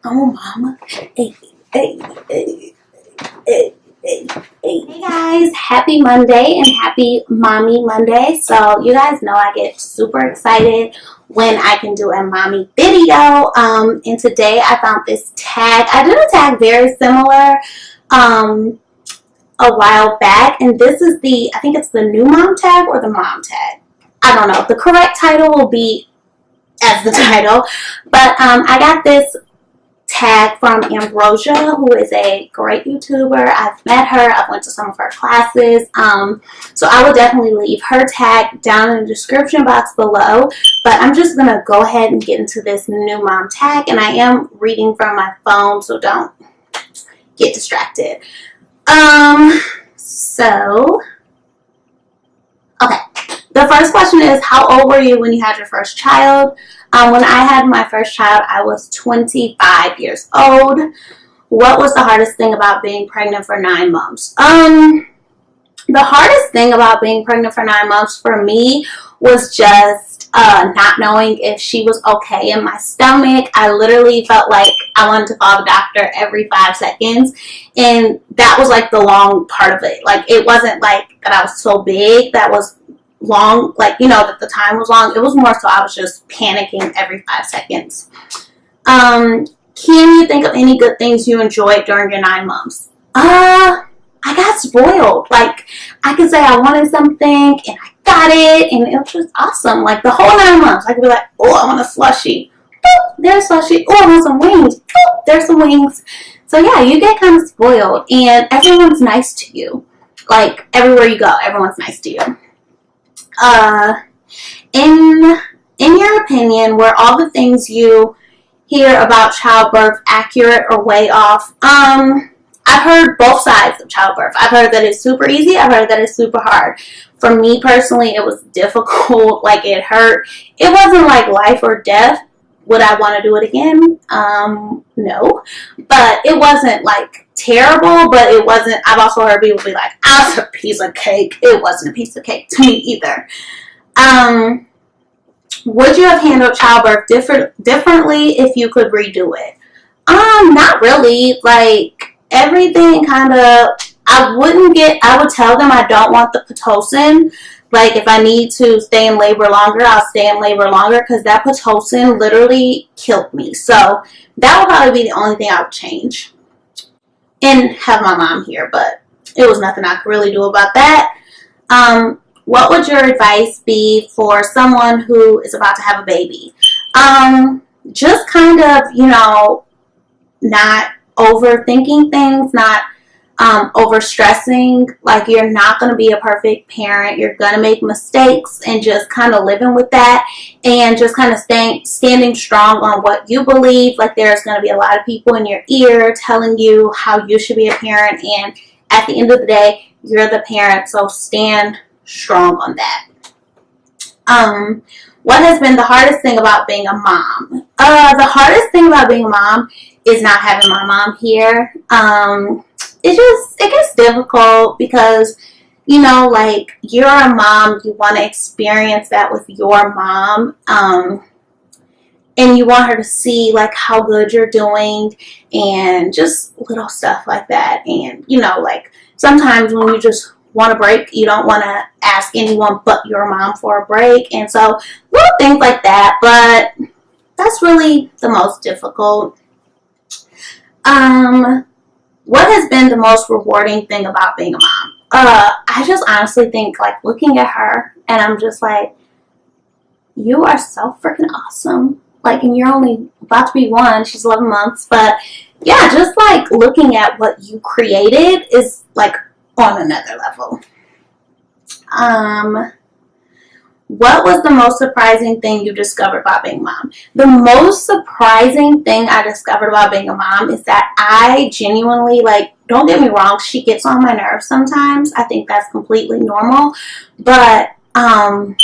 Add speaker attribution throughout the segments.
Speaker 1: Oh, mama. Hey, hey, hey, hey, hey, hey. Hey guys, happy Monday and happy Mommy Monday. So you guys know I get super excited when I can do a mommy video. And today I found this tag. I did a tag very similar a while back, and this is I think it's the new mom tag or the mom tag. I don't know. The correct title will be as the title, but I got this tag from Ambrosia, who is a great YouTuber. I've met her. I've went to some of her classes. So I will definitely leave her tag down in the description box below. But I'm just going to go ahead and get into this new mom tag. And I am reading from my phone, so don't get distracted. Okay. The first question is, how old were you when you had your first child? When I had my first child, I was 25 years old. What was the hardest thing about being pregnant for 9 months? The hardest thing about being pregnant for 9 months for me was just not knowing if she was okay in my stomach. I literally felt like I wanted to call the doctor every 5 seconds. And that was like the long part of it. Like, it wasn't like that I was so big that was long, like, you know, that the time was long. It was more so I was just panicking every 5 seconds. Can you think of any good things you enjoyed during your 9 months? I got spoiled. Like, I could say I wanted something and I got it, and it was just awesome. Like, the whole 9 months, I could be like, oh, I want a slushie. Boop, there's a slushie. Oh, I want some wings. Boop, there's some wings. So yeah, you get kind of spoiled, and everyone's nice to you. Like, everywhere you go, everyone's nice to you. In your opinion, were all the things you hear about childbirth accurate or way off? I've heard both sides of childbirth. I've heard that it's super easy. I've heard that it's super hard. For me personally, it was difficult. Like, it hurt. It wasn't like life or death. Would I want to do it again? No. But it wasn't like terrible, but it wasn't. I've also heard people be like, "Ah, it's a piece of cake." It wasn't a piece of cake to me either. Would you have handled childbirth differently if you could redo it? Not really. Like, everything kind of, I would tell them I don't want the Pitocin. Like, if I need to stay in labor longer, I'll stay in labor longer, because that Pitocin literally killed me. So that would probably be the only thing I would change. And have my mom here, but it was nothing I could really do about that. What would your advice be for someone who is about to have a baby? Just kind of, you know, not overthinking things, not overstressing. Like, you're not going to be a perfect parent. You're going to make mistakes, and just kind of living with that, and just kind of standing strong on what you believe. Like, there's going to be a lot of people in your ear telling you how you should be a parent, and at the end of the day, you're the parent, so stand strong on that. What has been the hardest thing about being a mom? The hardest thing about being a mom is not having my mom here. It gets difficult because, you know, like, you're a mom, you want to experience that with your mom, and you want her to see, like, how good you're doing, and just little stuff like that. And, you know, like, sometimes when you just want a break, you don't want to ask anyone but your mom for a break, and so little things like that. But that's really the most difficult. What has been the most rewarding thing about being a mom? I just honestly think, like, looking at her, and I'm just like, you are so freaking awesome. Like, and you're only about to be 1. She's 11 months. But yeah, just like looking at what you created is like on another level. What was the most surprising thing you discovered about being a mom? The most surprising thing I discovered about being a mom is that I genuinely, like, don't get me wrong, she gets on my nerves sometimes. I think that's completely normal. But I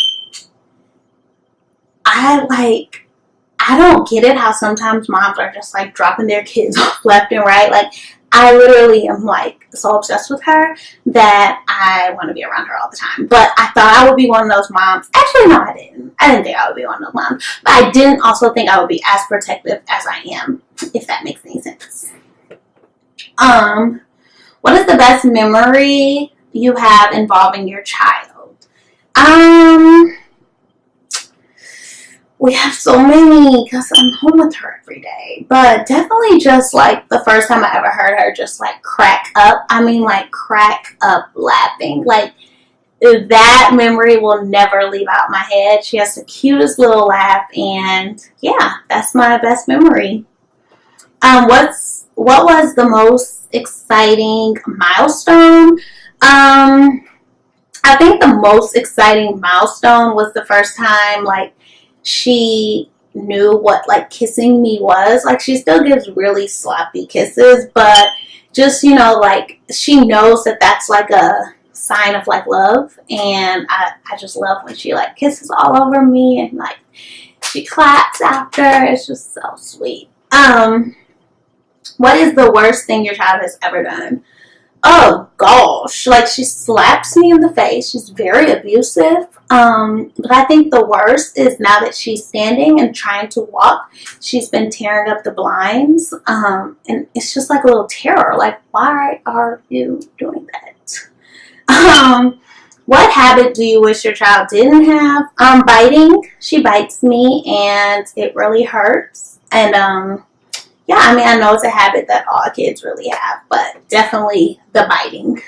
Speaker 1: don't get it how sometimes moms are just, like, dropping their kids off left and right. Like, I literally am, like, so obsessed with her that I want to be around her all the time. But I thought I would be one of those moms. Actually, no, I didn't. I didn't think I would be one of those moms. But I didn't also think I would be as protective as I am. if that makes any sense. What is the best memory you have involving your child? We have so many because I'm home with her every day. But definitely just like the first time I ever heard her just like crack up. I mean like crack up laughing. Like that memory will never leave out my head. She has the cutest little laugh, and yeah, that's my best memory. What was the most exciting milestone? I think the most exciting milestone was the first time like she knew what like kissing me was. Like she still gives really sloppy kisses, but just, you know, like she knows that that's like a sign of like love, and I just love when she like kisses all over me and like she claps after. It's just so sweet. What is the worst thing your child has ever done? Oh gosh, like she slaps me in the face. She's very abusive. But I think the worst is now that she's standing and trying to walk, she's been tearing up the blinds. And it's just like a little terror. Like, why are you doing that? What habit do you wish your child didn't have? Biting. She bites me and it really hurts. And yeah, I mean, I know it's a habit that all kids really have, but definitely the biting.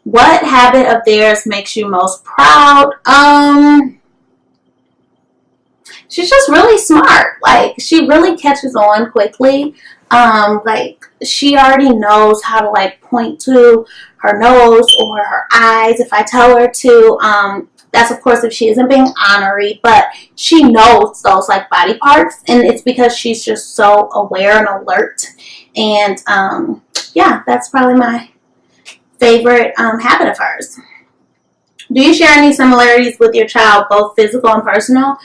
Speaker 1: What habit of theirs makes you most proud? She's just really smart. Like, she really catches on quickly. Like, she already knows how to, like, point to her nose or her eyes if I tell her to. That's, of course, if she isn't being ornery, but she knows those, like, body parts, and it's because she's just so aware and alert. And, yeah, that's probably my favorite habit of hers. Do you share any similarities with your child, both physical and personality?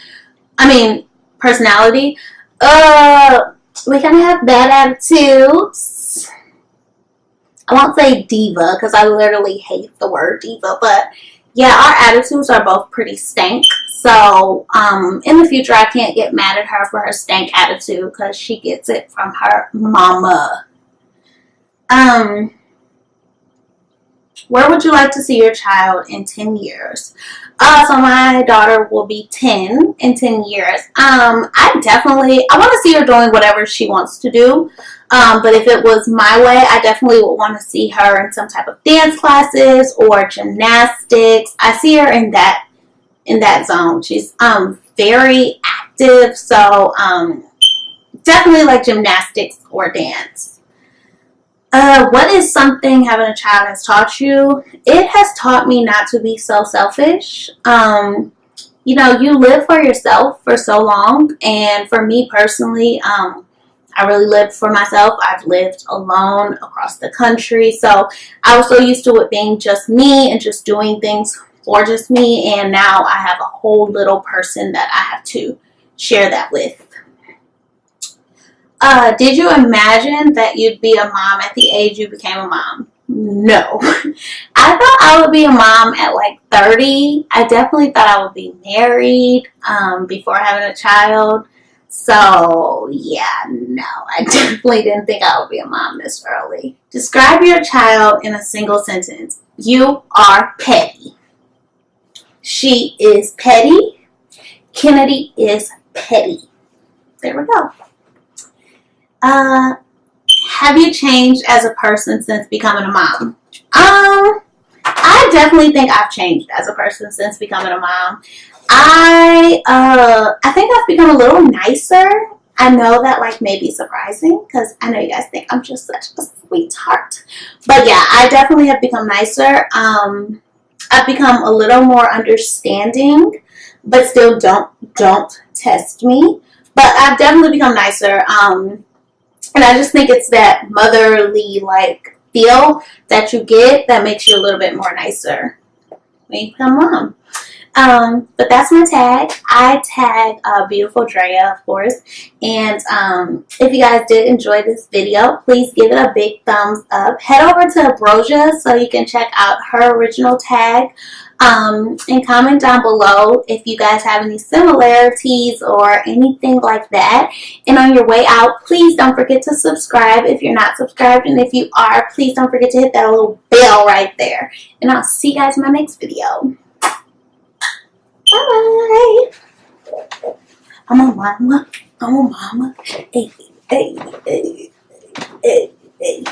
Speaker 1: We kind of have bad attitudes. I won't say diva, because I literally hate the word diva, but yeah, our attitudes are both pretty stank. So, in the future, I can't get mad at her for her stank attitude because she gets it from her mama. Where would you like to see your child in 10 years? So my daughter will be 10 in 10 years. I want to see her doing whatever she wants to do. But if it was my way, I definitely would want to see her in some type of dance classes or gymnastics. I see her in that zone. She's very active, so definitely like gymnastics or dance. What is something having a child has taught you? It has taught me not to be so selfish. You know, you live for yourself for so long, and for me personally, I really lived for myself. I've lived alone across the country, so I was so used to it being just me and just doing things for just me, and now I have a whole little person that I have to share that with. Did you imagine that you'd be a mom at the age you became a mom? No. I thought I would be a mom at like 30. I definitely thought I would be married before having a child. So, yeah, no. I definitely didn't think I would be a mom this early. Describe your child in a single sentence. You are petty. She is petty. Kennedy is petty. There we go. Have you changed as a person since becoming a mom? I definitely think I've changed as a person since becoming a mom. I think I've become a little nicer. I know that like may be surprising because I know you guys think I'm just such a sweetheart. But yeah, I definitely have become nicer. I've become a little more understanding, but still don't test me. But I've definitely become nicer. And I just think it's that motherly like feel that you get that makes you a little bit more nicer when you become mom. But that's my tag. I tag Beautiful Drea, of course. And if you guys did enjoy this video, please give it a big thumbs up. Head over to Brosia so you can check out her original tag. And comment down below if you guys have any similarities or anything like that. And on your way out, please don't forget to subscribe if you're not subscribed. And if you are, please don't forget to hit that little bell right there. And I'll see you guys in my next video. Bye. I'm a mama. I'm a mama. Hey, hey, hey, hey, hey.